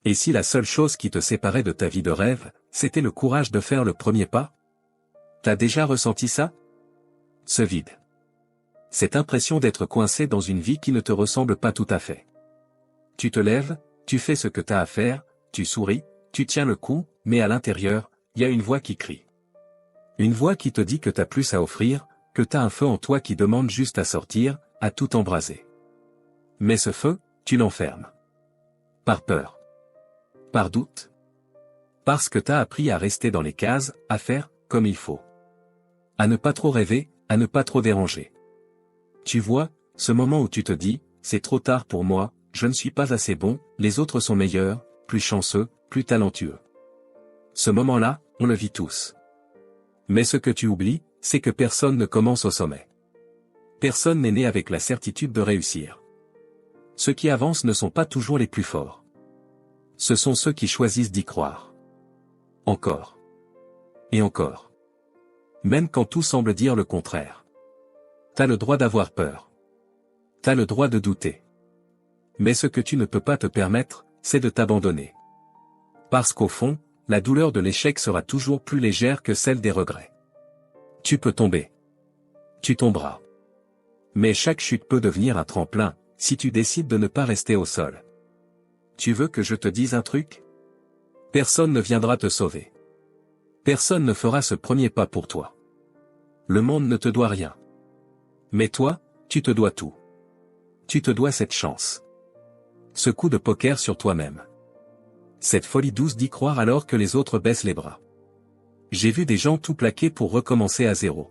Et si la seule chose qui te séparait de ta vie de rêve, c'était le courage de faire le premier pas? T'as déjà ressenti ça? Ce vide. Cette impression d'être coincé dans une vie qui ne te ressemble pas tout à fait. Tu te lèves, tu fais ce que t'as à faire, tu souris, tu tiens le coup, mais à l'intérieur, il y a une voix qui crie. Une voix qui te dit que t'as plus à offrir, que t'as un feu en toi qui demande juste à sortir, à tout embraser. Mais ce feu, tu l'enfermes. Par peur. Par doute. Parce que t'as appris à rester dans les cases, à faire comme il faut. À ne pas trop rêver, à ne pas trop déranger. Tu vois, ce moment où tu te dis, c'est trop tard pour moi, je ne suis pas assez bon, les autres sont meilleurs, plus chanceux, plus talentueux. Ce moment-là, on le vit tous. Mais ce que tu oublies, c'est que personne ne commence au sommet. Personne n'est né avec la certitude de réussir. Ceux qui avancent ne sont pas toujours les plus forts. Ce sont ceux qui choisissent d'y croire. Encore. Et encore. Même quand tout semble dire le contraire. T'as le droit d'avoir peur. T'as le droit de douter. Mais ce que tu ne peux pas te permettre, c'est de t'abandonner. Parce qu'au fond, la douleur de l'échec sera toujours plus légère que celle des regrets. Tu peux tomber. Tu tomberas. Mais chaque chute peut devenir un tremplin, si tu décides de ne pas rester au sol. Tu veux que je te dise un truc? Personne ne viendra te sauver. Personne ne fera ce premier pas pour toi. Le monde ne te doit rien. Mais toi, tu te dois tout. Tu te dois cette chance. Ce coup de poker sur toi-même. Cette folie douce d'y croire alors que les autres baissent les bras. J'ai vu des gens tout plaquer pour recommencer à zéro.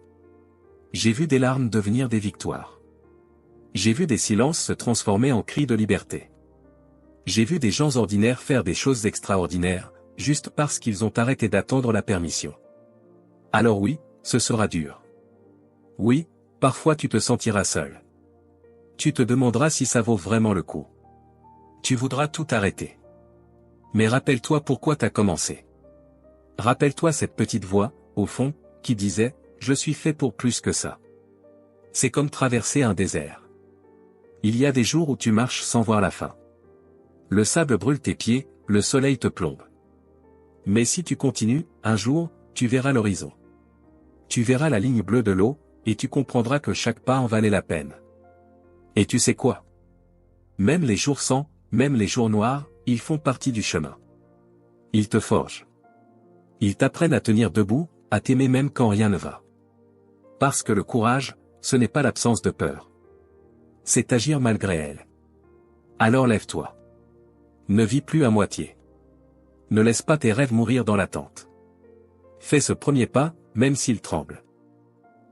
J'ai vu des larmes devenir des victoires. J'ai vu des silences se transformer en cris de liberté. J'ai vu des gens ordinaires faire des choses extraordinaires, juste parce qu'ils ont arrêté d'attendre la permission. Alors oui, ce sera dur. Oui, parfois tu te sentiras seul. Tu te demanderas si ça vaut vraiment le coup. Tu voudras tout arrêter. Mais rappelle-toi pourquoi t'as commencé. Rappelle-toi cette petite voix, au fond, qui disait, je suis fait pour plus que ça. C'est comme traverser un désert. Il y a des jours où tu marches sans voir la fin. Le sable brûle tes pieds, le soleil te plombe. Mais si tu continues, un jour, tu verras l'horizon. Tu verras la ligne bleue de l'eau, et tu comprendras que chaque pas en valait la peine. Et tu sais quoi? Même les jours sans, même les jours noirs, ils font partie du chemin. Ils te forgent. Ils t'apprennent à tenir debout, à t'aimer même quand rien ne va. Parce que le courage, ce n'est pas l'absence de peur. C'est agir malgré elle. Alors lève-toi. Ne vis plus à moitié. Ne laisse pas tes rêves mourir dans l'attente. Fais ce premier pas, même s'il tremble.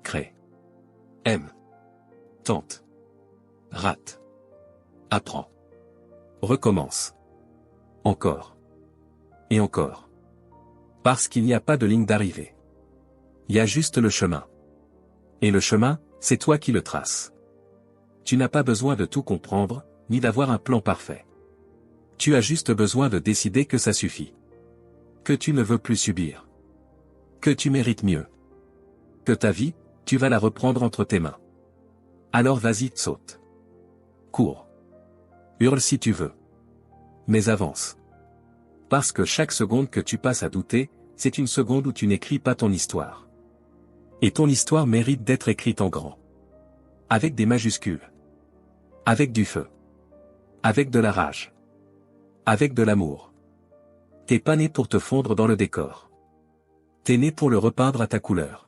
Crée. Aime. Tente. Rate. Apprends. Recommence. Encore. Et encore. Parce qu'il n'y a pas de ligne d'arrivée. Il y a juste le chemin. Et le chemin, c'est toi qui le traces. Tu n'as pas besoin de tout comprendre, ni d'avoir un plan parfait. Tu as juste besoin de décider que ça suffit. Que tu ne veux plus subir. Que tu mérites mieux. Que ta vie, tu vas la reprendre entre tes mains. Alors vas-y, saute. Cours. Hurle si tu veux. Mais avance. Parce que chaque seconde que tu passes à douter, c'est une seconde où tu n'écris pas ton histoire. Et ton histoire mérite d'être écrite en grand. Avec des majuscules. Avec du feu. Avec de la rage. Avec de l'amour. T'es pas né pour te fondre dans le décor. T'es né pour le repeindre à ta couleur.